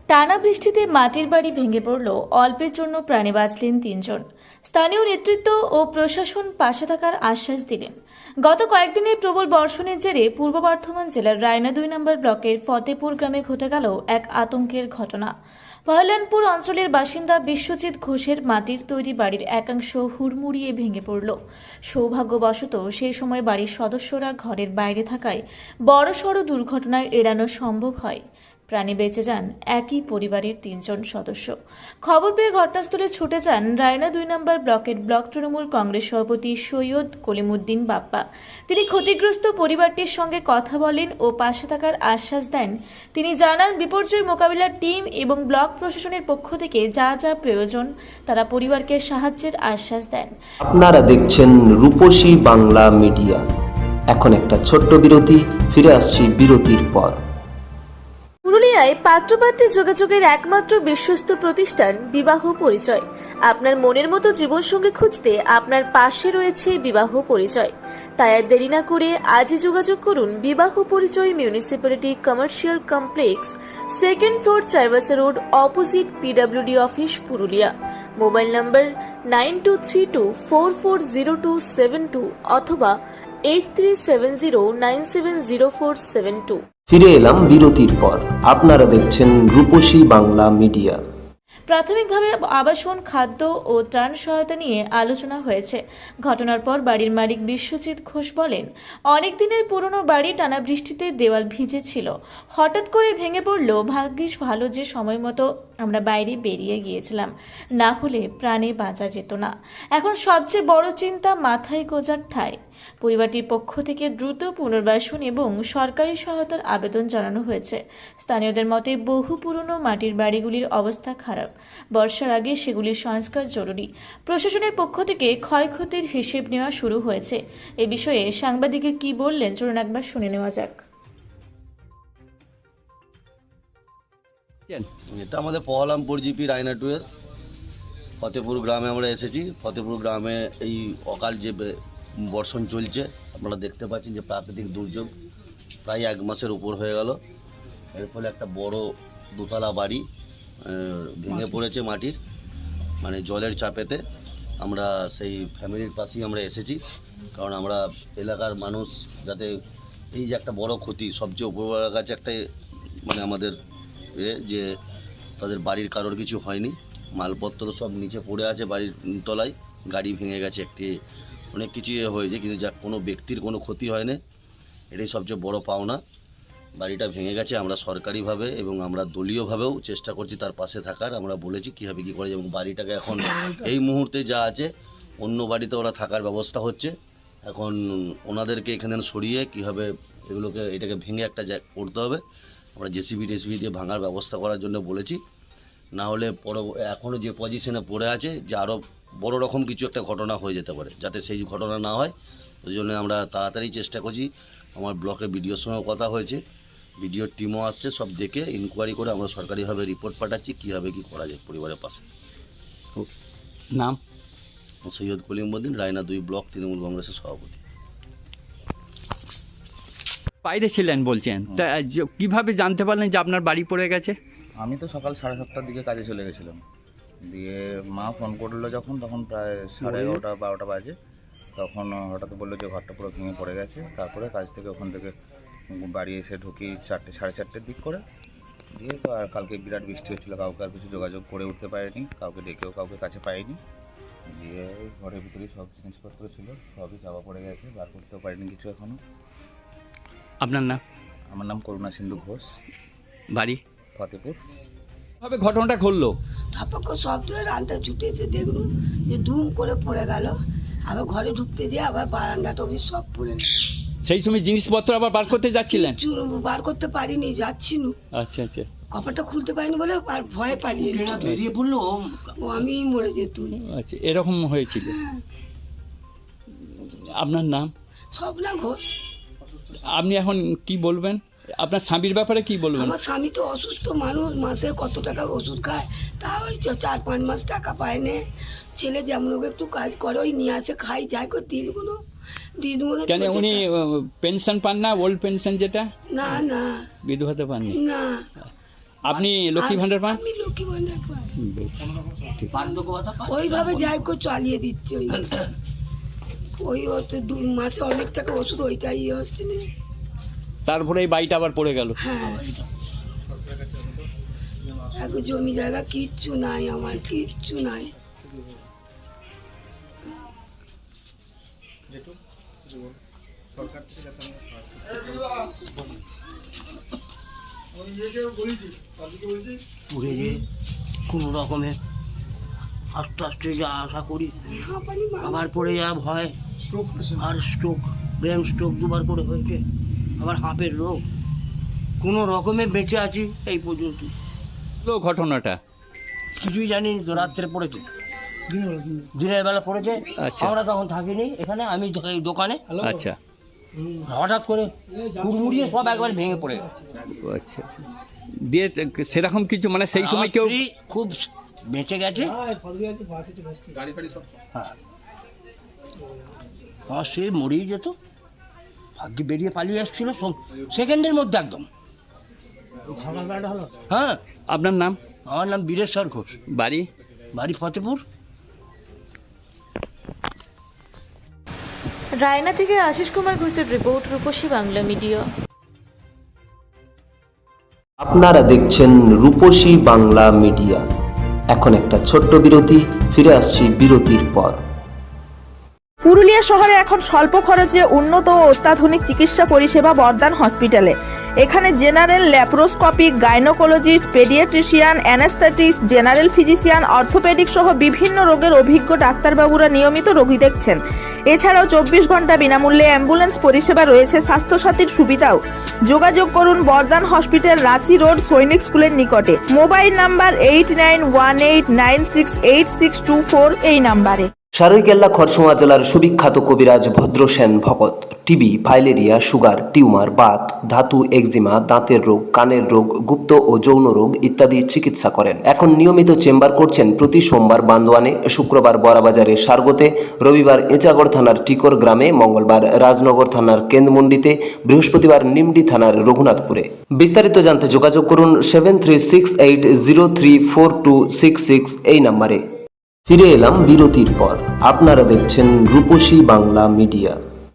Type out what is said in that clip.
টানা বৃষ্টিতে মাটির বাড়ি ভেঙে পড়ল, অল্পের জন্য প্রাণে বাঁচলেন ৩ জন। স্থানীয় নেতৃত্ব ও প্রশাসন পাশে থাকার আশ্বাস দিলেন। গত কয়েকদিনের প্রবল বর্ষণের জেরে পূর্ব বর্ধমান জেলার রায়না ২ নম্বর ব্লকের ফতেপুর গ্রামে ঘটে গেল এক আতঙ্কের ঘটনা। ভয়লানপুর অঞ্চলের বাসিন্দা বিশ্বজিৎ ঘোষের মাটির তৈরি বাড়ির একাংশ হুড়মুড়িয়ে ভেঙে পড়ল। সৌভাগ্যবশত সেই সময় বাড়ির সদস্যরা ঘরের বাইরে থাকায় বড়সড় দুর্ঘটনায় এড়ানো সম্ভব হয়। প্রাণে বেঁচে যান একই পরিবারের ৩ জন সদস্য। খবর পেয়ে ঘটনাস্থলে ছুটে যান রায়না ২ নম্বর ব্লকের ব্লক তৃণমূল কংগ্রেস সভাপতি সৈয়দ কলিমুদ্দিন বাপ্পা। তিনি ক্ষতিগ্রস্ত পরিবারটির সঙ্গে কথা বলেন ও পাশে থাকার আশ্বাস দেন। তিনি জানান, বিপর্যয় মোকাবিলার টিম এবং ব্লক প্রশাসনের পক্ষ থেকে যা যা প্রয়োজন তারা পরিবারকে সাহায্যের আশ্বাস দেন। আপনারা দেখছেন রূপসী বাংলা মিডিয়া। এখন একটা ছোট্ট বিরতি, ফিরে আসছি বিরতির পর। পুরুলিয়ায় পাত্রপাত্রী যোগাযোগের একমাত্র বিশ্বস্ত প্রতিষ্ঠান বিবাহ পরিচয়। আপনার মনের মতো জীবনসঙ্গী খুঁজতে আপনার পাশে রয়েছে বিবাহ পরিচয়। তাই আর দেরি না করে আজই যোগাযোগ করুন বিবাহ পরিচয়, municipality commercial complex, 2nd floor, Chaibasa road, opposite PWD office, Purulia. Mobile নম্বর 9232440272 অথবা 8370970472। ফিরে এলাম বিরতির পর। আপনারা দেখছেন রূপসী বাংলা মিডিয়া। প্রাথমিকভাবে আবাসন, খাদ্য ও ত্রাণ সহায়তা নিয়ে আলোচনা হয়েছে। ঘটনার পর বাড়ির মালিক বিশ্বজিৎ ঘোষ বলেন, অনেক দিনের পুরনো বাড়ি টানা বৃষ্টিতে দেওয়াল ভিজে ছিল, হঠাৎ করে ভেঙে পড়ল। ভাগ্যিস ভালো যে সময় মতো আমরা বাইরে বেরিয়ে গিয়েছিলাম, না হলে প্রাণে বাঁচা যেত না। এখন সবচেয়ে বড় চিন্তা মাথায় গোঁজার ঠাঁই। পরিবারটির পক্ষ থেকে দ্রুত পুনর্বাসন এবং সরকারি সহায়তার আবেদন জানানো হয়েছে। স্থানীয়দের মতে, বহু পুরনো মাটির বাড়িগুলির অবস্থা খারাপ। বর্ষার আগে সেগুলির সংস্কার জরুরি। প্রশাসনের পক্ষ থেকে ক্ষয়ক্ষতির হিসেব নেওয়া শুরু হয়েছে। এ বিষয়ে সাংবাদিকে কি বললেন, চলুন একবার শুনে নেওয়া যাক। এটা আমাদের পহলামপুর জিপি রায়না 2 এর ফতেপুর গ্রামে আমরা এসেছি। ফতেপুর গ্রামে এই অকাল যে বর্ষণ চলছে, আপনারা দেখতে পাচ্ছেন যে প্রাকৃতিক দুর্যোগ প্রায় 1 মাসের উপর হয়ে গেল। এর ফলে একটা বড় দোতলা বাড়ি ভেঙে পড়েছে মাটির, মানে জলের চাপেতে। আমরা সেই ফ্যামিলির পাশেই আমরা এসেছি, কারণ আমরা এলাকার মানুষ যাতে এই যে একটা বড় ক্ষতি, সবচেয়ে উপরওয়ালার কাছে একটা মানে আমাদের যে তাদের বাড়ির কারোর কিছু হয়নি, মালপত্র সব নিচে পড়ে আছে বাড়ির তলায়, গাড়ি ভেঙে গেছে, একটি অনেক কিছু হয়েছে, কিন্তু যা কোনো ব্যক্তির কোনো ক্ষতি হয়নি, এটাই সবচেয়ে বড় পাওনা। বাড়িটা ভেঙে গেছে, আমরা সরকারিভাবে এবং আমরা দলীয়ভাবেও চেষ্টা করছি তার পাশে থাকার। আমরা বলেছি কীভাবে কী করে, এবং বাড়িটাকে এখন এই মুহূর্তে যা আছে অন্য বাড়িতে ওরা থাকার ব্যবস্থা হচ্ছে। এখন ওনাদেরকে এখানে সরিয়ে কীভাবে এটাকে ভেঙে একটা করতে হবে। আমরা জেসিবি দিয়ে ভাঙার ব্যবস্থা করার জন্য বলেছি, না হলে এখনও যে পজিশনে পড়ে আছে যে আরও বড় রকম কিছু একটা ঘটনা হয়ে যেতে পারে, যাতে সেই ঘটনা না হয় ওই জন্য আমরা তাড়াতাড়ি চেষ্টা করছি। আমার ব্লকে বিডিওর সঙ্গেও কথা হয়েছে, বিডিওর টিমও আসছে, সব দেখে ইনকোয়ারি করে আমরা সরকারিভাবে রিপোর্ট পাঠাচ্ছি কীভাবে কী করা যায় পরিবারের পাশে। নাম? সৈয়দ কলিমুদ্দিন, রায়না 2 ব্লক তৃণমূল কংগ্রেসের সভাপতি। বাইরে ছিলেন বলছেন, তা কিভাবে জানতে পারলেন যে আপনার বাড়ি পড়ে গেছে? আমি তো সকাল 7:30টার দিকে কাজে চলে গেছিলাম, দিয়ে মা ফোন করলো যখন, তখন প্রায় 11:30 12টা বাজে। তখন হঠাৎ বললো যে ঘরটা পুরো ভেঙে পড়ে গেছে। তারপরে কাজ থেকে ওখান থেকে বাড়ি এসে ঢুকি 4টে 4:30টার দিক করে। দিয়ে তো আর কালকে বিরাট বৃষ্টি হচ্ছিলো, কাউকে আর কিছু যোগাযোগ করে উঠতে পারিনি, কাউকে ডেকেও কাউকে কাছে পাইনি। দিয়ে ঘরের ভিতরেই সব জিনিসপত্র ছিল, সবই চাপা পড়ে গেছে, বার করতেও পারিনি কিছু এখনও। আপনার নাম? আমার নাম করুণা সিন্ধু ঘোষ, বাড়ি ফতেপুর। কিভাবে ঘটনাটা ঘটলো? ধাপাক্য শব্দ, রান্না ছুটে এসে দেখলুম যে দুম করে পড়ে গেল। আবার ঘরে ঢুকতে দিয়ে আবার বারান্দাটা অবধি সব পড়ে গেল। সেই সময় জিনিসপত্র আবার বার করতে যাচ্ছিলেন? বার করতে পারিনি, যাচ্ছি না। আচ্ছা আচ্ছা। কপালটা খুলতে পারিনি বলে আর ভয়ে পালিয়ে বেরিয়ে পড়লো। ও আমি মরে যেত। আচ্ছা, এরকম হয়েছিল। আপনার নাম? স্বপ্না ঘোষ। আপনি এখন কি বলবেন? আপনার স্বামীর ব্যাপারে কি বলবেন? আমার স্বামী তো অসুস্থ মানুষ, মাসে কত টাকার ওষুধ খায়, তা ওই 4-5 মাস টাকা পায় না। ছেলে যেমন একটু কাজ করে ওই নিয়ে আসে, খাই যায় করে দিনগুলো। কেন উনি পেনশন পান না? ওল্ড পেনশন যেটা? না না, বিধবাতে পাননি? না। আপনি লক্ষ্মী ভান্ডার পান? আমি লক্ষ্মী ভান্ডার পাই, বেশ, ঠিক। ওইভাবে যাই করে চালিয়ে দিচ্ছে। ওই হচ্ছে 2 মাসে অনেক টাকা ওষুধ, ওইটাই হচ্ছে না। তারপরে এই বাড়িটা আবার পড়ে গেল। হ্যাঁ, এখন জমি জায়গা কিচ্ছু নাই, আমার কিচ্ছু নাই। পুড়ে যে কোনো রকমে আস্তে আস্তে যা আশা করি, আবার পড়ে যাওয়া ভয়, আর স্ট্রোক, ব্রেন স্ট্রোক 2বার করে হয়েছে, আবার হাঁপের রোগ, কোনো রকমে বেঁচে আছি এই পর্যন্ত। তো ঘটনাটা কিছুই জানি তো, রাত্রে পড়েছে, দিনের বেলা পড়েছে। আচ্ছা। আমরা তখন থাকিনি এখানে, আমি এই দোকানে। আচ্ছা হঠাৎ করে হুড়মুড়িয়ে সব একবার ভেঙে পড়ে গেছে। আচ্ছা আচ্ছা। দিয়ে সেরকম কিছু মানে সেই সময় কেউ? আমার স্ত্রী খুব বেঁচে গেছে। হ্যাঁ, আমার স্ত্রী মরেই যেত, ভাগ্যে বেরিয়ে পালিয়ে এসেছিল সেকেন্ডের মধ্যে একদম। হ্যাঁ। আপনার নাম? আমার নাম বীরেশ্বর ঘোষ, বাড়ি? বাড়ি ফতেপুর। রায়না থেকে আশিস কুমার ঘোষের রিপোর্ট, রূপসী বাংলা মিডিয়া। আপনারা দেখছেন রূপসী বাংলা মিডিয়া। এখন একটা ছোট্ট বিরতি, ফিরে আসছি বিরতির পর। পুরুলিয়া শহরে এখন স্বল্প খরচে উন্নত ও অত্যাধুনিক চিকিৎসা পরিষেবা বর্দান হসপিটালে। এখানে general, laparoscopic, gynaecologist, paediatrician, anaesthetist, general physician, orthopaedic সহ বিভিন্ন রোগের অভিজ্ঞ ডাক্তারবাবুরা নিয়মিত রোগী দেখছেন। এছাড়াও 24 ঘন্টা বিনামূল্যে অ্যাম্বুলেন্স পরিষেবা রয়েছে, স্বাস্থ্যসাথীর সুবিধাও। যোগাযোগ করুন বর্দান হসপিটাল, রাঁচি রোড, সৈনিক স্কুলের নিকটে। মোবাইল নাম্বার 8918968624 এই নাম্বারে। সারৈকেল্লা খরসুয়া জেলার সুবিখ্যাত কবিরাজ Bhadrasen Bhagat TB, filaria, sugar, tumour, Baat, ধাতু, একজিমা, দাঁতের রোগ, কানের রোগ, গুপ্ত ও যৌন রোগ ইত্যাদি চিকিৎসা করেন। এখন নিয়মিত চেম্বার করছেন প্রতি সোমবার বান্দোয়ানে, শুক্রবার বড়াবাজারে সারগোতে, রবিবার এঁচাগড় থানার টিকর গ্রামে, মঙ্গলবার রাজনগর থানার কেন্দ্রমন্ডিতে, বৃহস্পতিবার নিমডি থানার রঘুনাথপুরে। বিস্তারিত জানতে যোগাযোগ করুন 7368034266 এই নাম্বারে। ফিরে এলাম বিরতির পর। আপনারা দেখছেন রূপসী বাংলা মিডিয়া।